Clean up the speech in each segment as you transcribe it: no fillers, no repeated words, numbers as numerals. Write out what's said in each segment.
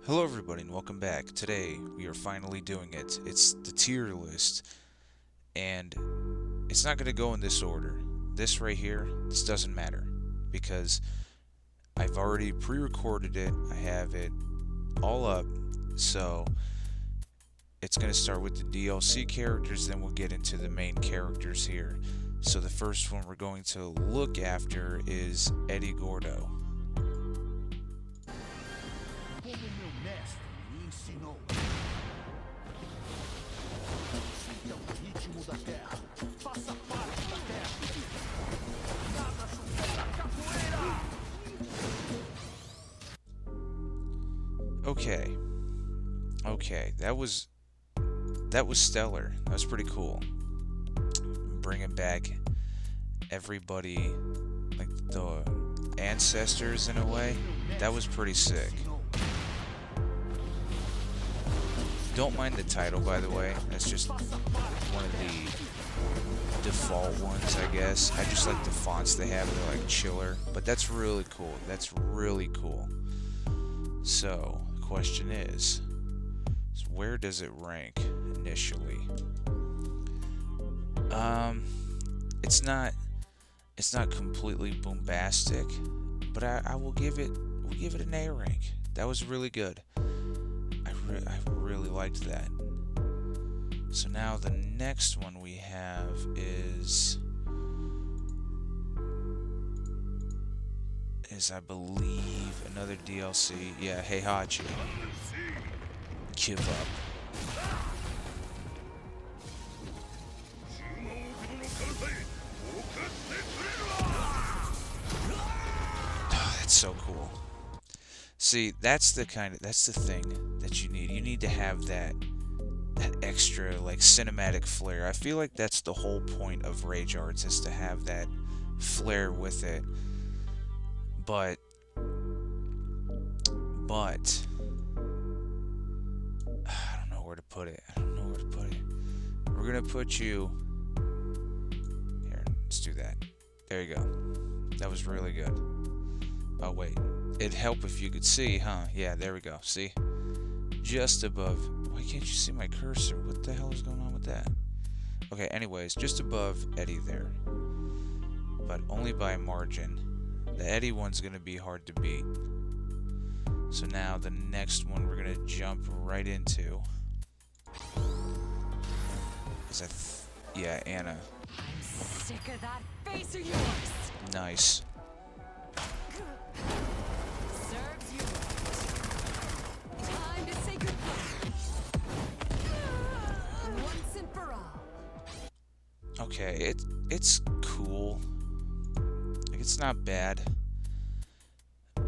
Hello everybody and welcome back. Today we are finally doing it. It's the tier list and it's not going to go in this order. This right here, this doesn't matter because I've already pre-recorded it. I have it all up. So it's going to start with the DLC characters, then we'll get into the main characters here. So the first one we're going to look after is Eddie Gordo. Como meu mestre me ensinou. Sinta o ritmo da terra. Faça parte da terra. Nada supera a capoeira. Okay, that was stellar. That was pretty cool. Bringing back everybody, like the ancestors in a way. That was pretty sick. Don't mind the title, by the way. That's just one of the default ones, I guess. I just like the fonts they have. They're like chiller. But that's really cool. That's really cool. So, the question is where does it rank initially? It's not completely bombastic, but I will give it an A rank. That was really good. I really liked that. So now the next one we have is I believe another DLC. Yeah, Heihachi. Give up. Oh, that's so cool. See, that's the thing that you need. You need to have that extra like cinematic flair. I feel like that's the whole point of Rage Arts, is to have that flair with it. But I don't know where to put it. We're gonna put you here. Let's do that. There you go. That was really good. Oh wait, it'd help if you could see, huh? Yeah, there we go. See? Just above. Why can't you see my cursor? What the hell is going on with that? Okay, anyways, just above Eddie there. But only by a margin. The Eddie one's gonna be hard to beat. So now the next one we're gonna jump right into is yeah, Anna. I'm sick of that face of yours. Nice. Serves you right. Time to say goodbye. Once and for all. Okay, it's cool. Like, it's not bad.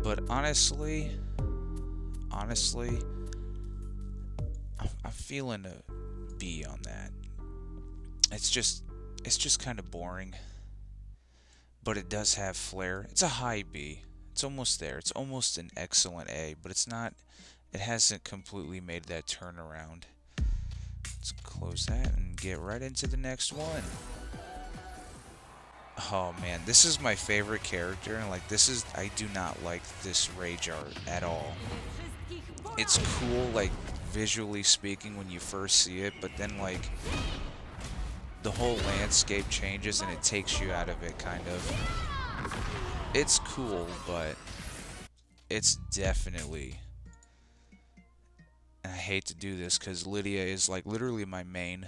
But honestly, I'm feeling a B on that. It's just kind of boring. But it does have flair. It's a high B. It's almost there. It's almost an excellent A, but it's not. It hasn't completely made that turnaround. Let's close that and get right into the next one. Oh man, this is my favorite character, and like I do not like this rage art at all. It's cool, like visually speaking, when you first see it, but then like the whole landscape changes and it takes you out of it, kind of. It's cool, but it's definitely. And I hate to do this because Lydia is like literally my main,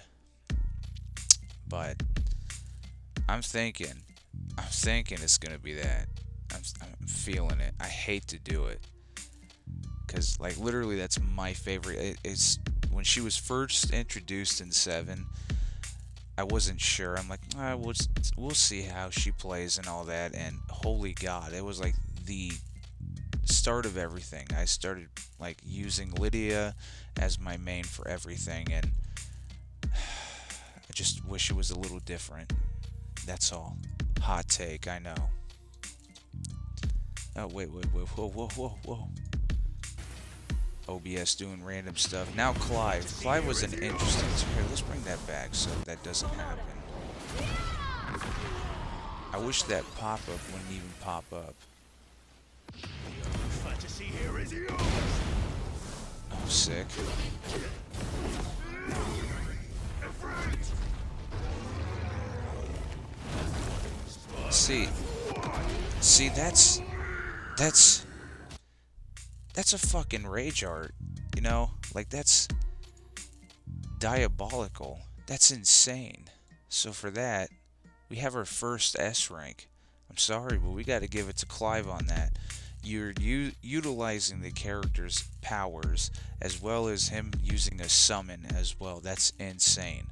but I'm thinking it's gonna be that. I'm feeling it. I hate to do it, cause like literally that's my favorite. It's when she was first introduced in 7. I wasn't sure. I'm like, we'll see how she plays and all that. And holy God, it was like the start of everything. I started like using Lydia as my main for everything, and I just wish it was a little different. That's all. Hot take, I know. Oh, wait, whoa. OBS doing random stuff. Now Clive. Clive was an interesting... Here, let's bring that back so that doesn't happen. I wish that pop-up wouldn't even pop up. Fantasy here is yours. sick. See, that's a fucking rage art, you know? Like, that's diabolical. That's insane. So for that, we have our first S rank. I'm sorry, but we got to give it to Clive on that. You're utilizing the character's powers as well as him using a summon as well. That's insane.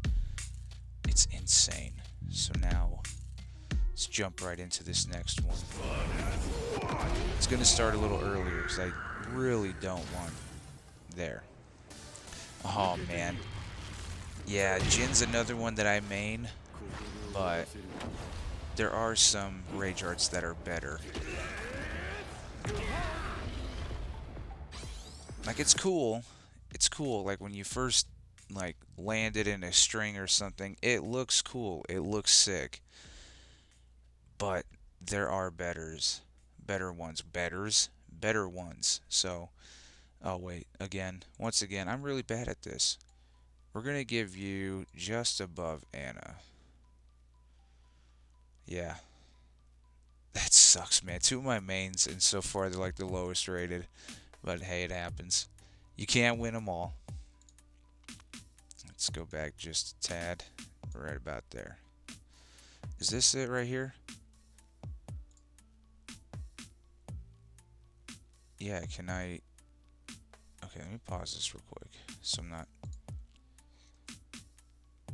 It's insane. So now, let's jump right into this next one. It's going to start a little earlier because I really don't want... There. Oh, man. Yeah, Jin's another one that I main, but there are some rage arts that are better. Like, it's cool. It's cool. Like, when you first, like, land it in a string or something, it looks cool. It looks sick. But there are betters. Better ones. Better ones. So, oh, wait. Once again, I'm really bad at this. We're going to give you just above Anna. Yeah. That sucks, man. Two of my mains, and so far they're like the lowest rated. But hey, it happens. You can't win them all. Let's go back just a tad. Right about there. Is this it right here? Yeah, can I... Okay, let me pause this real quick. So I'm not...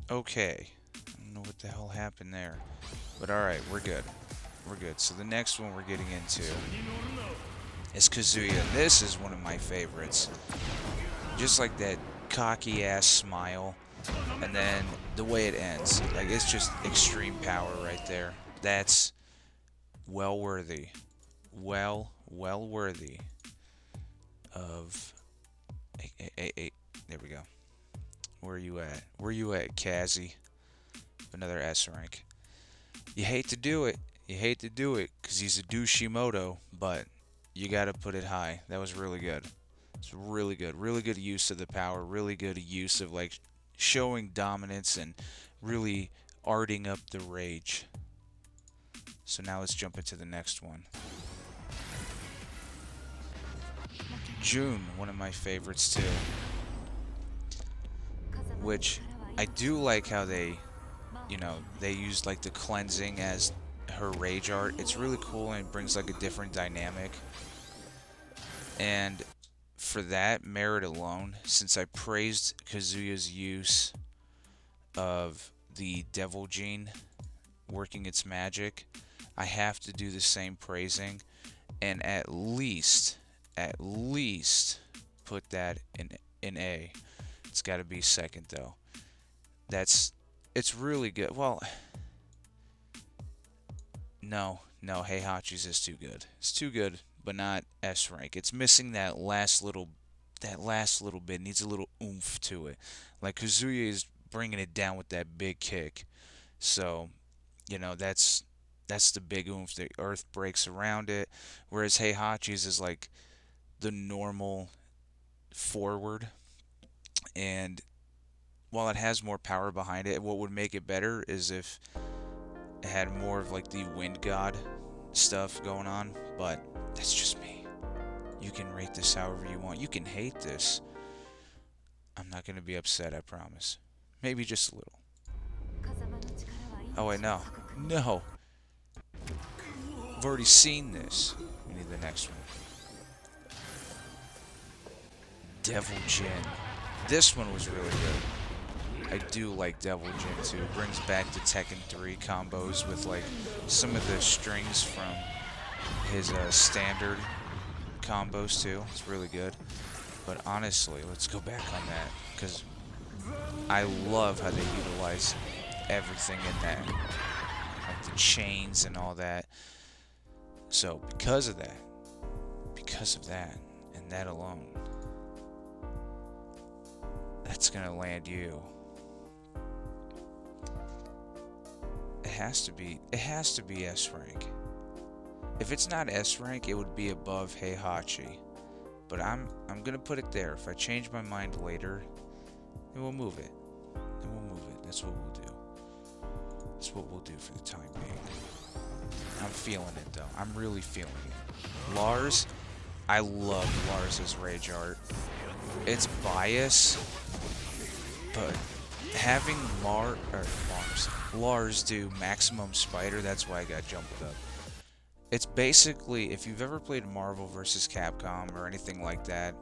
Okay. I don't know what the hell happened there. But alright, we're good. We're good. So the next one we're getting into is Kazuya. This is one of my favorites. Just like that cocky ass smile. And then the way it ends. Like, it's just extreme power right there. That's well worthy. Well worthy of... Hey, there we go. Where are you at? Where you at, Kazi? Another S rank. You hate to do it. You hate to do it because he's a douchey-moto, but you got to put it high. That was really good. It's really good. Really good use of the power. Really good use of, like, showing dominance and really arting up the rage. So now let's jump into the next one. June, one of my favorites too. Which I do like how they, you know, they use like the cleansing as her rage art. It's really cool and it brings like a different dynamic. And for that merit alone, since I praised Kazuya's use of the Devil Gene working its magic, I have to do the same praising and at least put that in A. It's got to be second though. It's really good. Well, no, Heihachi's is too good. It's too good, but not S rank. It's missing that last little bit. It needs a little oomph to it. Like Kazuya is bringing it down with that big kick. So, you know, that's the big oomph. The earth breaks around it, whereas Heihachi's is like the normal forward. And while it has more power behind it, what would make it better is if it had more of like the wind god stuff going on. But that's just me. You can rate this however you want. You can hate this. I'm not going to be upset, I promise. Maybe just a little. Oh wait, no. I've already seen this. We need the next one. Devil Jin. This one was really good. I do like Devil Jin too. Brings back the Tekken 3 combos with like some of the strings from his standard combos too. It's really good. But honestly, let's go back on that because I love how they utilize everything in that, like the chains and all that. So because of that, and that alone, that's gonna land you. It has to be S rank. If it's not S rank, it would be above Heihachi. But I'm I'm gonna put it there. If I change my mind later, then we'll move it. That's what we'll do. That's what we'll do for the time being. I'm feeling it though. I'm really feeling it. Lars, I love Lars's rage art. It's bias, but having Lars do maximum spider, that's why I got jumped up. It's basically, if you've ever played Marvel vs. Capcom or anything like that,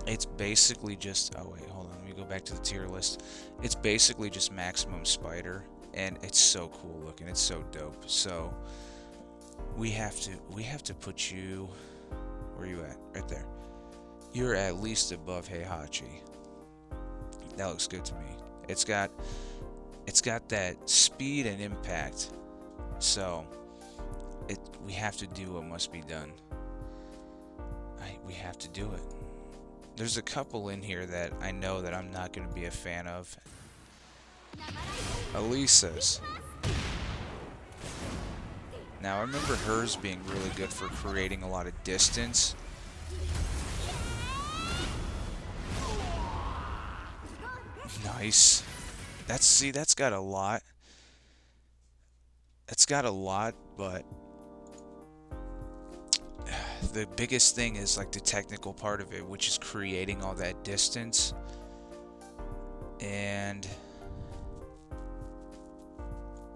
it's basically just, oh wait, hold on, let me go back to the tier list. It's basically just maximum spider, and it's so cool looking, it's so dope. So we have to put you, where are you at? Right there. You're at least above Heihachi. That looks good to me. It's got that speed and impact. So we have to do what must be done. We have to do it. There's a couple in here that I know that I'm not going to be a fan of. Elisa's. Now I remember hers being really good for creating a lot of distance. Nice. That's got a lot. It's got a lot, but the biggest thing is like the technical part of it, which is creating all that distance. And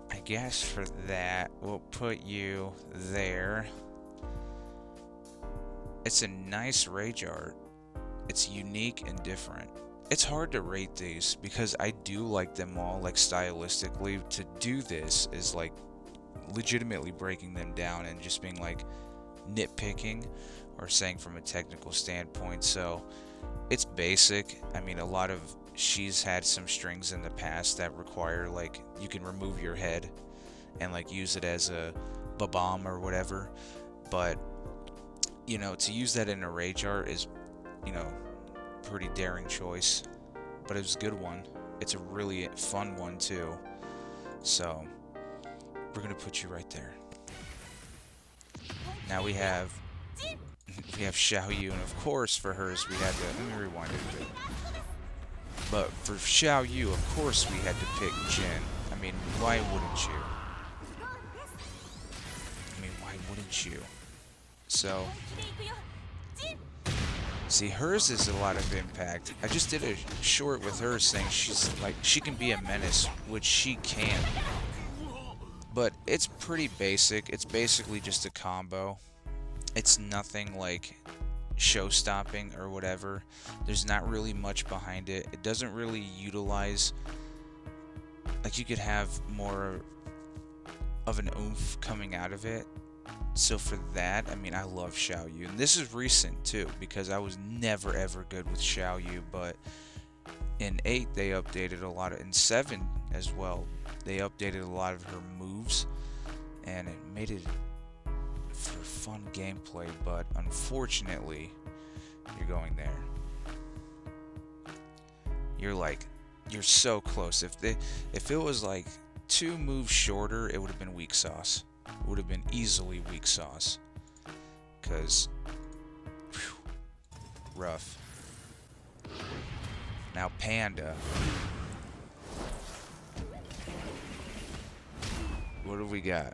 I guess for that, we'll put you there. It's a nice rage art. It's unique and different. It's hard to rate these because I do like them all, like stylistically. To do this is like legitimately breaking them down and just being like nitpicking or saying from a technical standpoint. So it's basic. I mean, she's had some strings in the past that require like you can remove your head and like use it as a bomb or whatever, but you know, to use that in a rage art is, you know, pretty daring choice, but it was a good one. It's a really fun one too. So we're gonna put you right there. Now we have Xiaoyu, and of course for hers we had to, let me rewind it a bit. But for Xiaoyu, of course we had to pick Jin. I mean, why wouldn't you? So see, hers is a lot of impact. I just did a short with her saying she can be a menace, which she can. But it's pretty basic. It's basically just a combo. It's nothing like show-stopping or whatever. There's not really much behind it. It doesn't really utilize, like, you could have more of an oomph coming out of it. So for that, I mean, I love Xiaoyu. And this is recent too, because I was never ever good with Xiaoyu, but in 8 they updated a lot of, in 7 as well, they updated a lot of her moves, and it made it for fun gameplay, but unfortunately, you're going there. You're so close. If it was like 2 moves shorter, it would have been weak sauce. It would have been easily weak sauce. Because, rough. Now Panda. What do we got?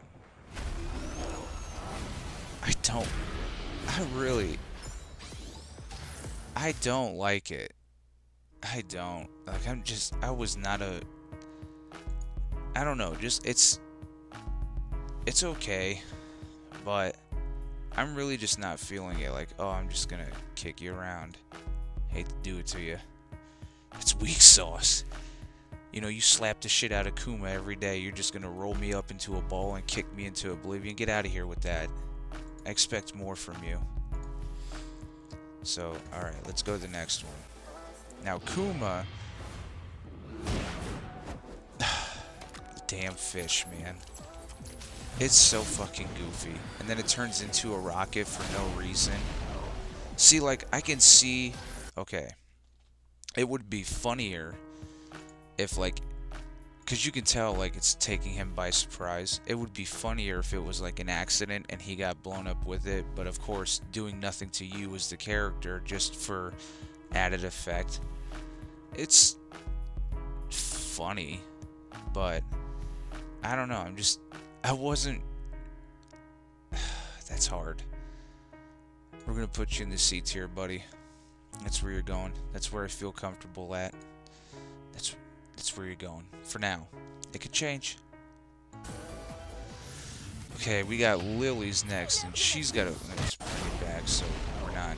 I don't like it. I don't. Like, I was not a, I don't know, just, it's okay, but I'm really just not feeling it. Like, oh, I'm just gonna kick you around. Hate to do it to you. It's weak sauce. You know, you slap the shit out of Kuma every day. You're just gonna roll me up into a ball and kick me into oblivion. Get out of here with that. I expect more from you. So, alright, let's go to the next one. Now, Kuma. Damn fish, man. It's so fucking goofy. And then it turns into a rocket for no reason. See, like, I can see... Okay. It would be funnier if, like, because you can tell like it's taking him by surprise. It would be funnier if it was like an accident and he got blown up with it, but of course doing nothing to you as the character just for added effect. It's funny, but I don't know. I wasn't. That's hard. We're gonna put you in the C tier, buddy. That's where you're going. That's where I feel comfortable at. That's where you're going for now. It could change. Okay, we got Lily's next, and she's got to just bring it back so we're not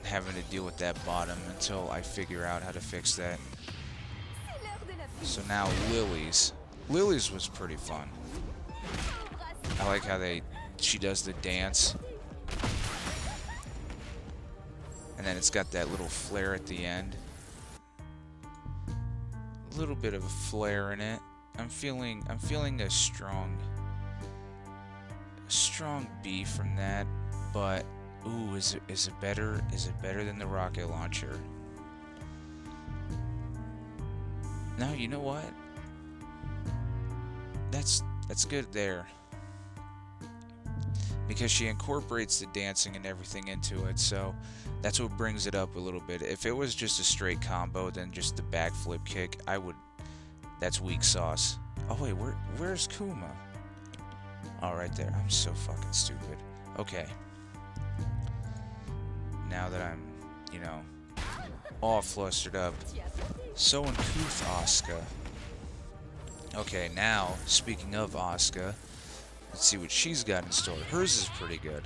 having to deal with that bottom until I figure out how to fix that. So now Lily's. Lily's was pretty fun. I like how she does the dance. And then it's got that little flare at the end. A little bit of a flare in it. I'm feeling a strong B from that, but ooh, is it better than the rocket launcher? No, you know what? That's good there. Because she incorporates the dancing and everything into it, so that's what brings it up a little bit. If it was just a straight combo, then just the backflip kick, that's weak sauce. Oh wait, where's Kuma? Oh, right there. I'm so fucking stupid. Okay. Now that I'm, all flustered up. So uncouth, Asuka. Okay, now, speaking of Asuka, let's see what she's got in store. Hers is pretty good.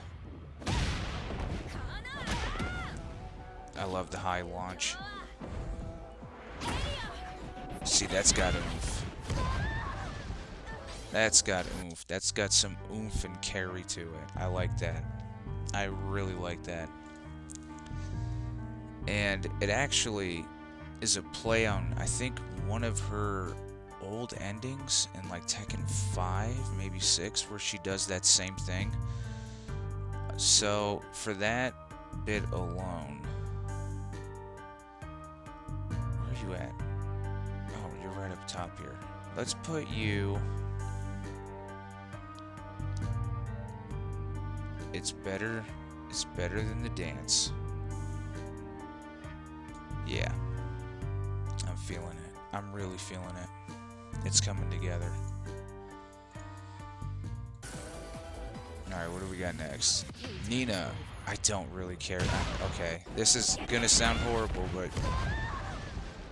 I love the high launch. See, that's got oomph. That's got oomph. That's got some oomph and carry to it. I like that. I really like that. And it actually is a play on, I think, one of her old endings in like Tekken 5, maybe 6, where she does that same thing. So for that bit alone, where are you at? Oh, you're right up top here. Let's put you. It's better than the dance. Yeah. I'm feeling it. I'm really feeling it. It's coming together. Alright, what do we got next? Nina. I don't really care. Okay, this is gonna sound horrible, but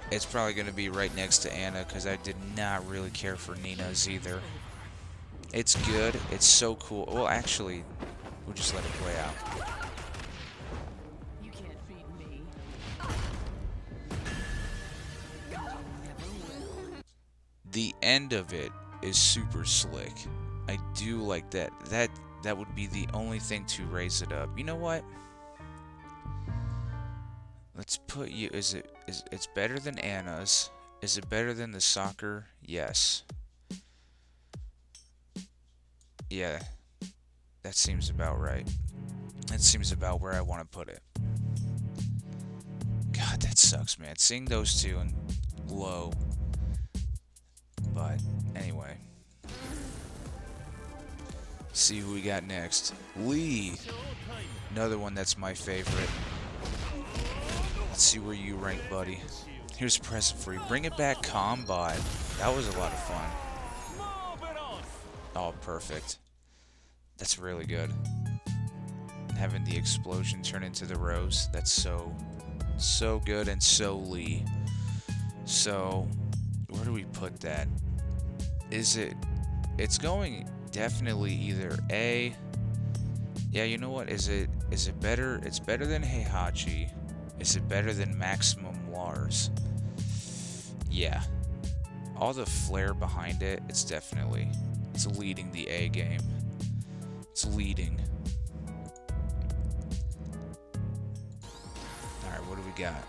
it's probably gonna be right next to Anna, because I did not really care for Nina's either. It's good. It's so cool. Well, actually, we'll just let it play out. You can't beat me. The end of it is super slick. I do like that. That would be the only thing to raise it up. You know what? Let's put you. It's better than Anna's? Is it better than the soccer? Yes. Yeah. That seems about right. That seems about where I want to put it. God, that sucks, man. Seeing those two in low. But anyway. See who we got next. Lee. Another one that's my favorite. Let's see where you rank, buddy. Here's a present for you. Bring it back, Combat. That was a lot of fun. Oh, perfect. That's really good. Having the explosion turn into the rose. That's so good and so Lee. So, where do we put that? It's going definitely either A. Yeah, you know what? Is it better? It's better than Heihachi. Is it better than Maximum Lars? Yeah. All the flair behind it, it's leading the A game. It's leading. Alright, what do we got?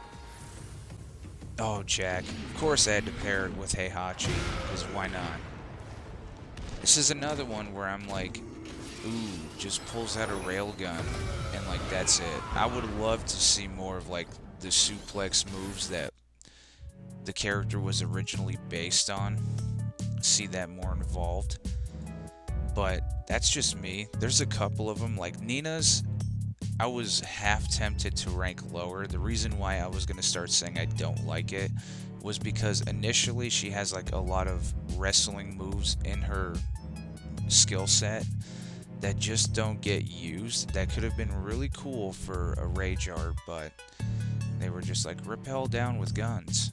Oh, Jack. Of course I had to pair it with Heihachi, because why not? This is another one where I'm like, ooh, just pulls out a railgun, and like, that's it. I would love to see more of like the suplex moves that the character was originally based on. see that more involved. But that's just me. There's a couple of them, like Nina's. I was half tempted to rank lower. The reason why I was going to start saying I don't like it was because initially she has like a lot of wrestling moves in her skill set that just don't get used. That could have been really cool for a rage art, but they were just like repel down with guns.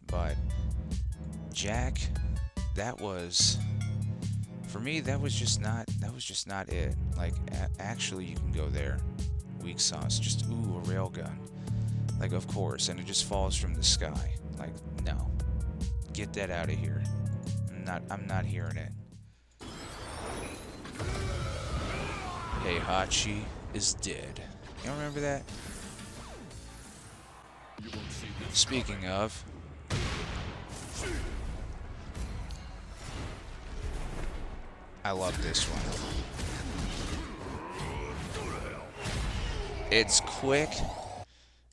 But Jack, that was for me. That was just not it. Like actually, you can go there. Weak sauce, just ooh, a railgun. Like of course, and it just falls from the sky. Like no, get that out of here. I'm not hearing it. Heihachi is dead. You don't remember that? Speaking of, I love this one. It's quick.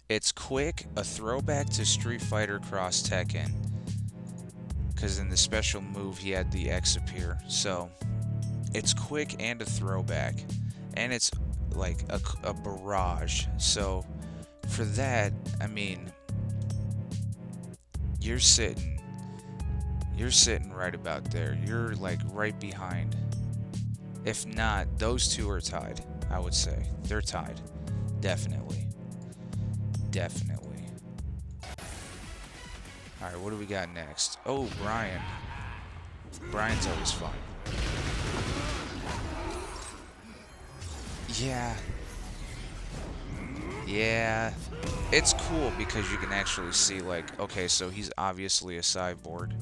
It's quick, a throwback to Street Fighter Cross Tekken. Because in the special move, he had the X appear. So, it's quick and a throwback. And it's like a barrage. So, for that, I mean, you're sitting right about there. You're like right behind. If not, those two are tied, I would say. They're tied. Definitely. Definitely. Alright, what do we got next? Oh, Brian. Brian's always fun. Yeah. Yeah. It's cool because you can actually see, like, okay, so he's obviously a cyborg.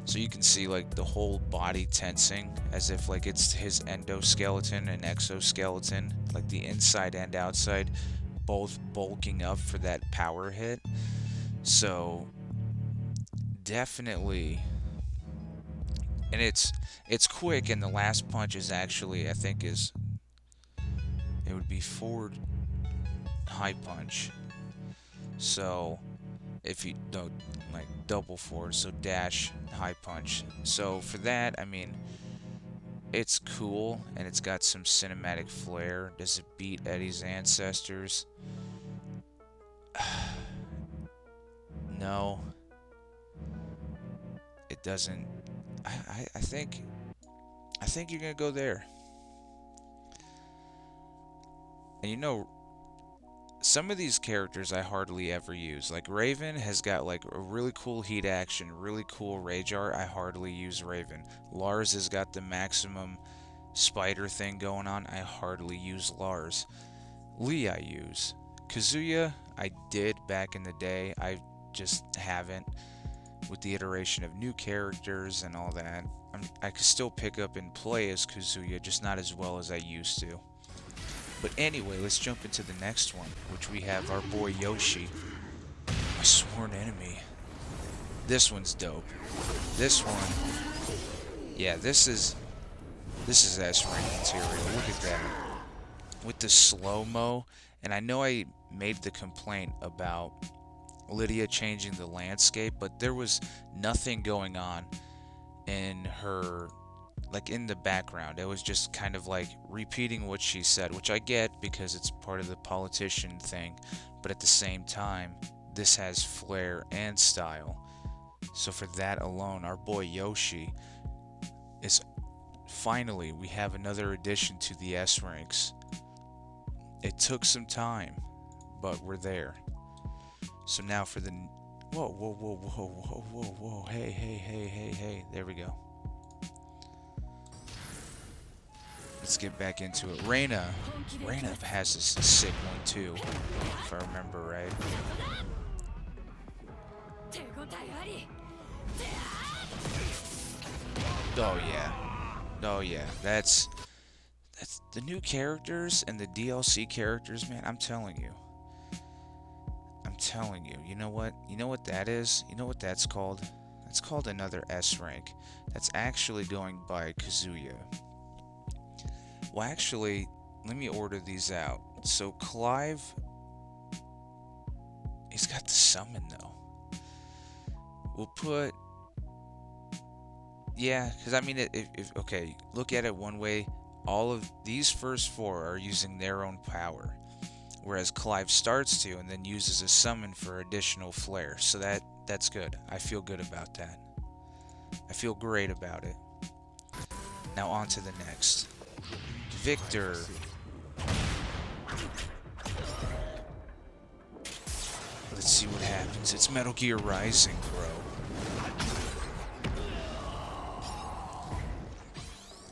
So you can see, like, the whole body tensing as if, like, it's his endoskeleton and exoskeleton. Like, the inside and outside both bulking up for that power hit. So, definitely. And it's quick, and the last punch is actually, I think, it would be forward high punch. So if you don't like double forward, so dash high punch. So for that, I mean, it's cool and it's got some cinematic flair. Does it beat Eddie's ancestors? No, it doesn't. I think you're gonna go there. And you know, some of these characters I hardly ever use. Like Raven has got like a really cool heat action, really cool rage art. I hardly use Raven. Lars has got the maximum spider thing going on. I hardly use Lars. Lee I use. Kazuya I did back in the day. I just haven't with the iteration of new characters and all that. I could still pick up and play as Kazuya, just not as well as I used to. But anyway, let's jump into the next one, which we have our boy Yoshi, my sworn enemy. This one's dope. This one, yeah, this is S-rank material. Look at that, with the slow-mo. And I know I made the complaint about Lydia changing the landscape, but there was nothing going on in her, like in the background. It was just kind of like repeating what she said, which I get because it's part of the politician thing, but at the same time, this has flair and style. So for that alone, our boy Yoshi is finally, we have another addition to the S ranks. It took some time, but we're there. So now for the whoa, hey, there we go. Let's get back into it. Reina has this sick one too, if I remember right. Oh yeah, that's the new characters and the DLC characters, man. I'm telling you. You know what that is? You know what that's called? That's called another S rank. That's actually going by Kazuya. Well, actually, let me order these out. So Clive, he's got the summon though. We'll put, Yeah, because I mean, if okay, look at it one way. All of these first four are using their own power, whereas Clive starts to and then uses a summon for additional flair. So that's good. I feel good about that. I feel great about it. Now on to the next. Victor. Let's see what happens. It's Metal Gear Rising, bro.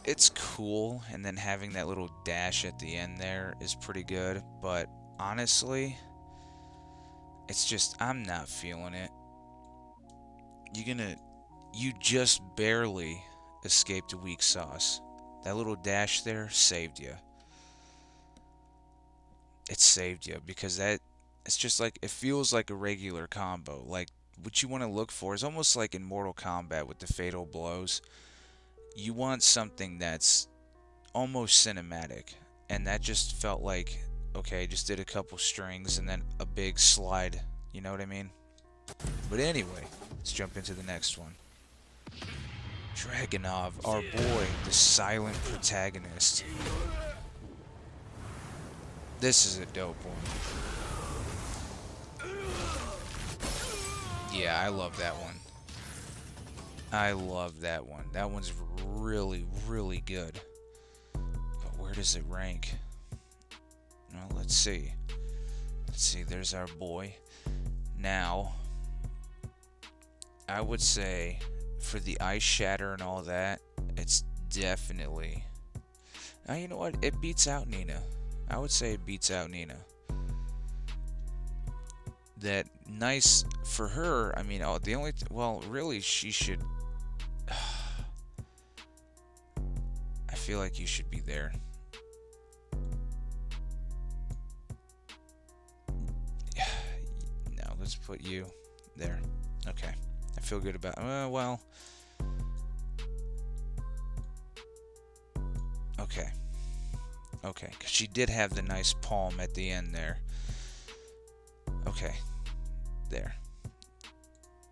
It's cool, and then having that little dash at the end there is pretty good, but honestly, it's just, I'm not feeling it. You just barely escaped a weak sauce. That little dash there saved you. It saved you because it's just like, it feels like a regular combo. Like, what you want to look for is almost like in Mortal Kombat with the fatal blows. You want something that's almost cinematic, and that just felt like, okay, just did a couple strings and then a big slide, you know what I mean? But anyway, let's jump into the next one. Dragunov, our boy, the silent protagonist. This is a dope one. Yeah, I love that one. I love that one. That one's really, really good. But where does it rank? Well, let's see. Let's see, there's our boy. Now, I would say for the ice shatter and all that, it's definitely... Now, you know what? It beats out Nina. I would say it beats out Nina. That nice for her. I mean, the only... well, really, she should... I feel like you should be there. No, let's put you there. Okay. I feel good about... well... Okay. Okay, because she did have the nice palm at the end there. Okay. There.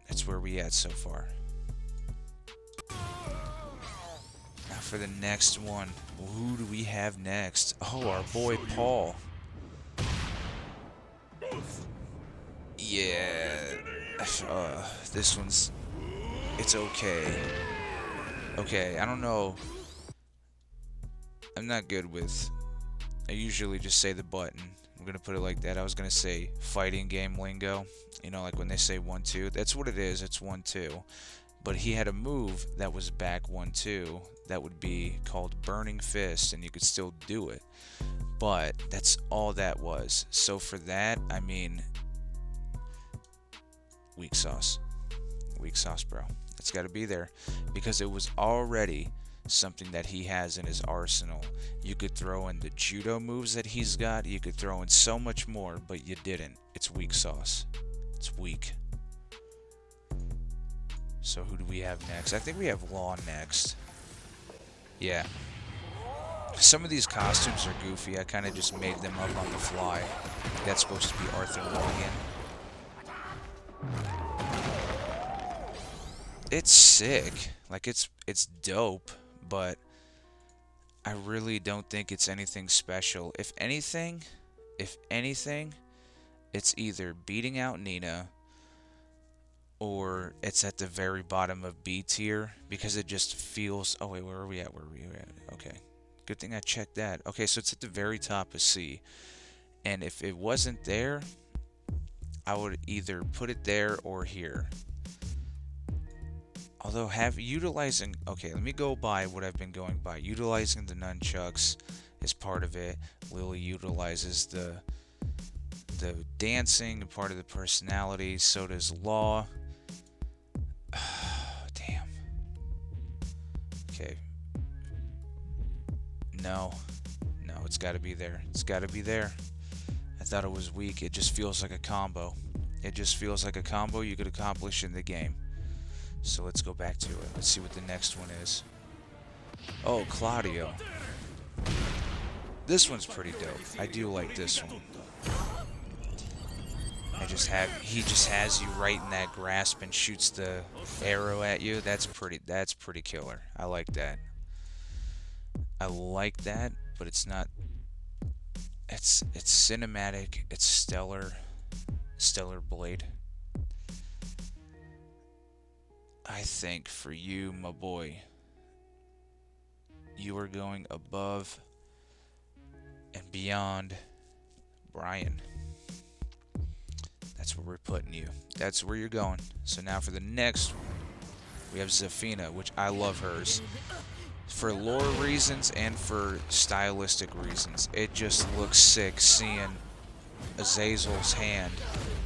That's where we at so far. Now for the next one. Who do we have next? Oh, our boy Paul. Yeah. This one's... it's okay. Okay, I don't know. I'm not good with... I usually just say the button. I'm gonna put it like that. I was gonna say fighting game lingo. You know, like when they say 1-2. That's what it is. It's 1-2. But he had a move that was back 1-2. That would be called Burning Fist, and you could still do it. But that's all that was. So for that, I mean, weak sauce. Weak sauce, bro. It's got to be there because it was already something that he has in his arsenal. You could throw in the judo moves that he's got. You could throw in so much more, but you didn't. It's weak sauce. It's weak. So who do we have next? I think we have Law next. Yeah. Some of these costumes are goofy. I kind of just made them up on the fly. That's supposed to be Arthur Morgan. It's sick. Like, it's dope, but I really don't think it's anything special. If anything, it's either beating out Nina or it's at the very bottom of B tier because it just feels... oh wait, where are we at? Okay. Good thing I checked that. Okay, so it's at the very top of C. And if it wasn't there, I would either put it there or here. Although utilizing... okay, let me go by what I've been going by. Utilizing the nunchucks is part of it. Lily utilizes the dancing, part of the personality. So does Law. Damn. Okay. No, it's got to be there. It's got to be there. I thought it was weak. It just feels like a combo. It just feels like a combo you could accomplish in the game. So let's go back to it. Let's see what the next one is. Oh, Claudio. This one's pretty dope. I do like this one. he just has you right in that grasp and shoots the arrow at you. That's pretty killer. I like that. I like that, but it's not it's cinematic, it's stellar blade. I think for you, my boy, you are going above and beyond Brian. That's where we're putting you. That's where you're going. So now for the next one, we have Zafina, which I love hers. For lore reasons and for stylistic reasons. It just looks sick seeing Azazel's hand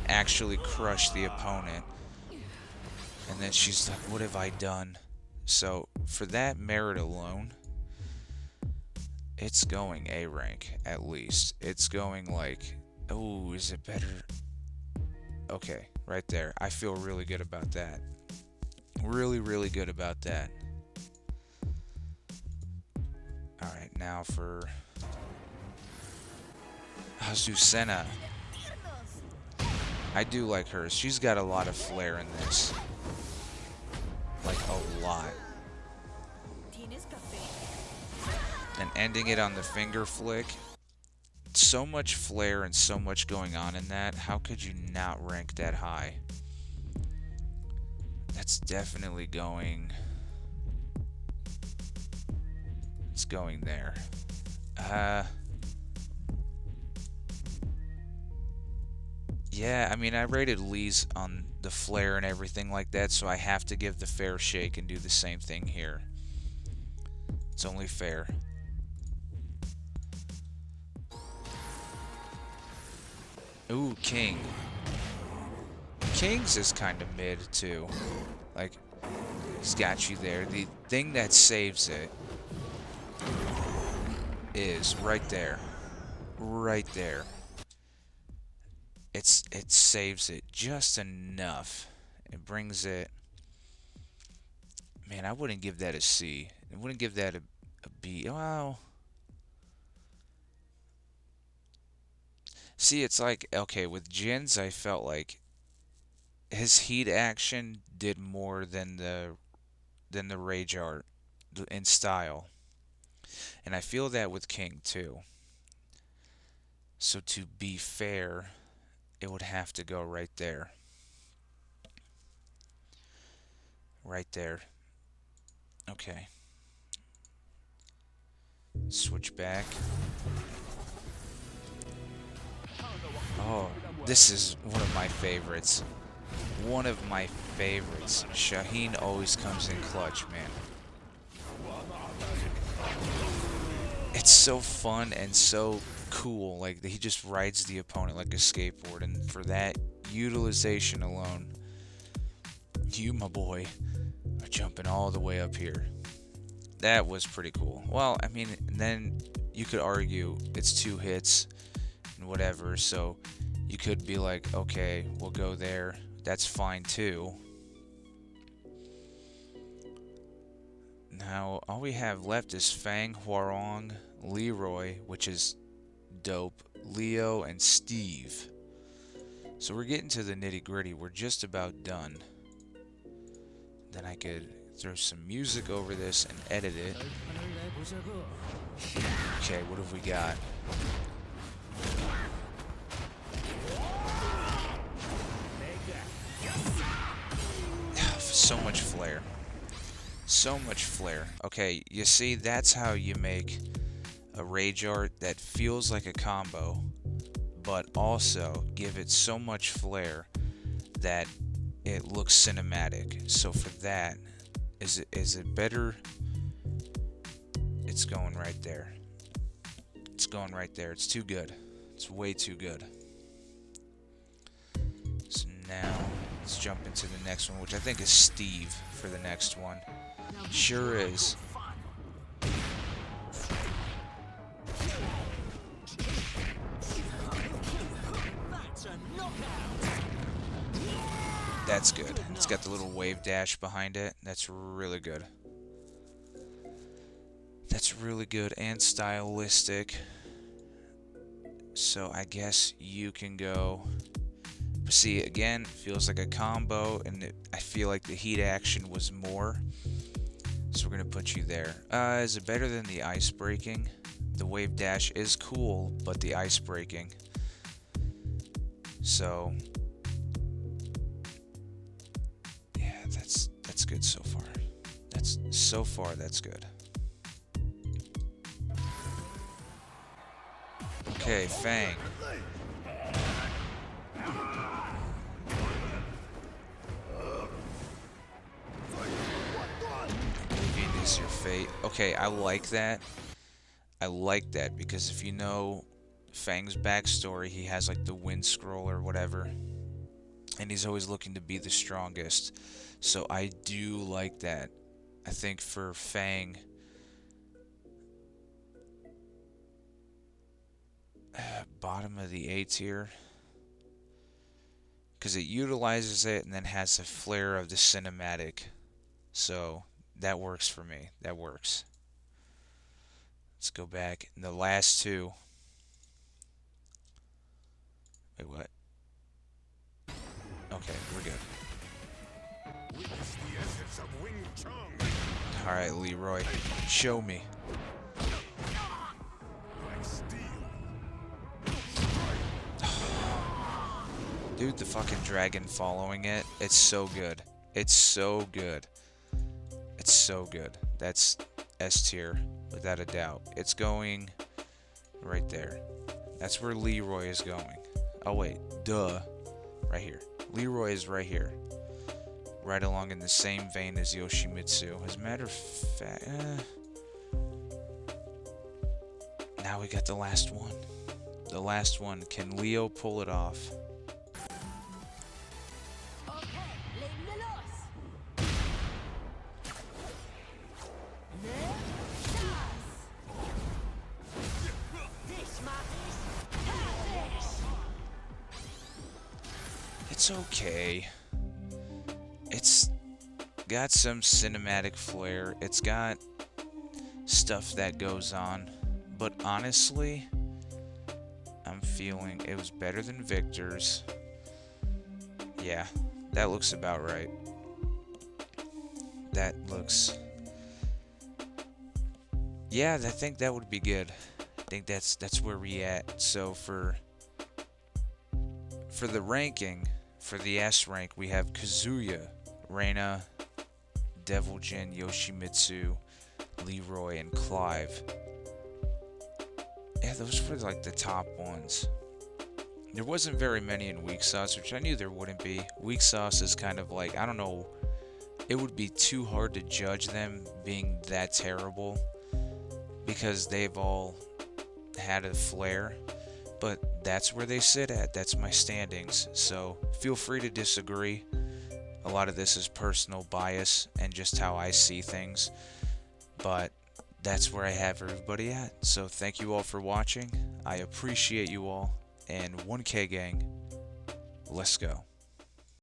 actually crush the opponent. And then she's like, what have I done? So for that merit alone, it's going A rank at least. It's going like, oh, is it better? Okay, right there. I feel really good about that. Really, really good about that. Alright, now for Azucena. I do like hers. She's got a lot of flair in this. Like, a lot. And ending it on the finger flick. So much flair and so much going on in that. How could you not rank that high? That's definitely going... It's going there. Yeah, I mean, I rated Lee's on the flair and everything like that, so I have to give the fair shake and do the same thing here. It's only fair. Ooh, King. King's is kind of mid, too. Like, he's got you there. The thing that saves it is right there. Right there. It saves it just enough. It brings it... Man, I wouldn't give that a C. I wouldn't give that a B. Wow. See, it's like, okay, with Jin's, I felt like his heat action did more than the rage art in style. And I feel that with King, too. So to be fair, it would have to go right there. Right there. Okay. Switch back. Oh, this is one of my favorites. One of my favorites. Shaheen always comes in clutch, man. It's so fun and so cool. Like, he just rides the opponent like a skateboard. And for that utilization alone, you, my boy, are jumping all the way up here. That was pretty cool. Well, I mean, then you could argue it's 2 hits and whatever. So you could be like, okay, we'll go there. That's fine too. Now, all we have left is Fang, Huarong, Leroy, which is dope, Leo, and Steve. So we're getting to the nitty-gritty. We're just about done. Then I could throw some music over this and edit it. Okay, what have we got? So much flair. So much flair. Okay, you see, that's how you make a rage art that feels like a combo, but also give it so much flair that it looks cinematic. So for that, is it better? It's going right there. It's going right there. It's too good. It's way too good. So now, let's jump into the next one, which I think is Steve for the next one. Sure is. That's good. It's got the little wave dash behind it. That's really good. That's really good and stylistic. So I guess you can go But see, again, feels like a combo, and I feel like the heat action was more. So we're gonna put you there. Is it better than the ice breaking? The wave dash is cool, but the ice breaking. So yeah, that's good so far. That's good. Okay, Fang. Oblivion is your fate. Okay, I like that. I like that because if you know Fang's backstory, he has like the wind scroll or whatever, and he's always looking to be the strongest. So I do like that. I think for Fang, bottom of the A tier, because it utilizes it and then has a flair of the cinematic. So that works for me. That works. Let's go back. And the last two. Wait, what? Okay, we're good. Alright, Leroy. Show me. Dude, the fucking dragon following it. It's so good. It's so good. It's so good. That's S tier, without a doubt. It's going right there. That's where Leroy is going. Oh, wait. Duh. Right here. Leroy is right here. Right along in the same vein as Yoshimitsu. As a matter of fact... Now we got the last one. The last one. Can Leo pull it off? It's okay. It's got some cinematic flair. It's got stuff that goes on. But honestly, I'm feeling it was better than Victor's. Yeah, that looks about right. That looks... Yeah, I think that would be good. I think that's where we at. So for the ranking, for the S rank, we have Kazuya, Reina, Devil Jin, Yoshimitsu, Leroy, and Clive. Yeah, those were like the top ones. There wasn't very many in Weak Sauce, which I knew there wouldn't be. Weak Sauce is kind of like, I don't know, it would be too hard to judge them being that terrible because they've all had a flair. But that's where they sit at. That's my standings. So feel free to disagree. A lot of this is personal bias and just how I see things. But that's where I have everybody at. So thank you all for watching. I appreciate you all. And 1K gang, let's go.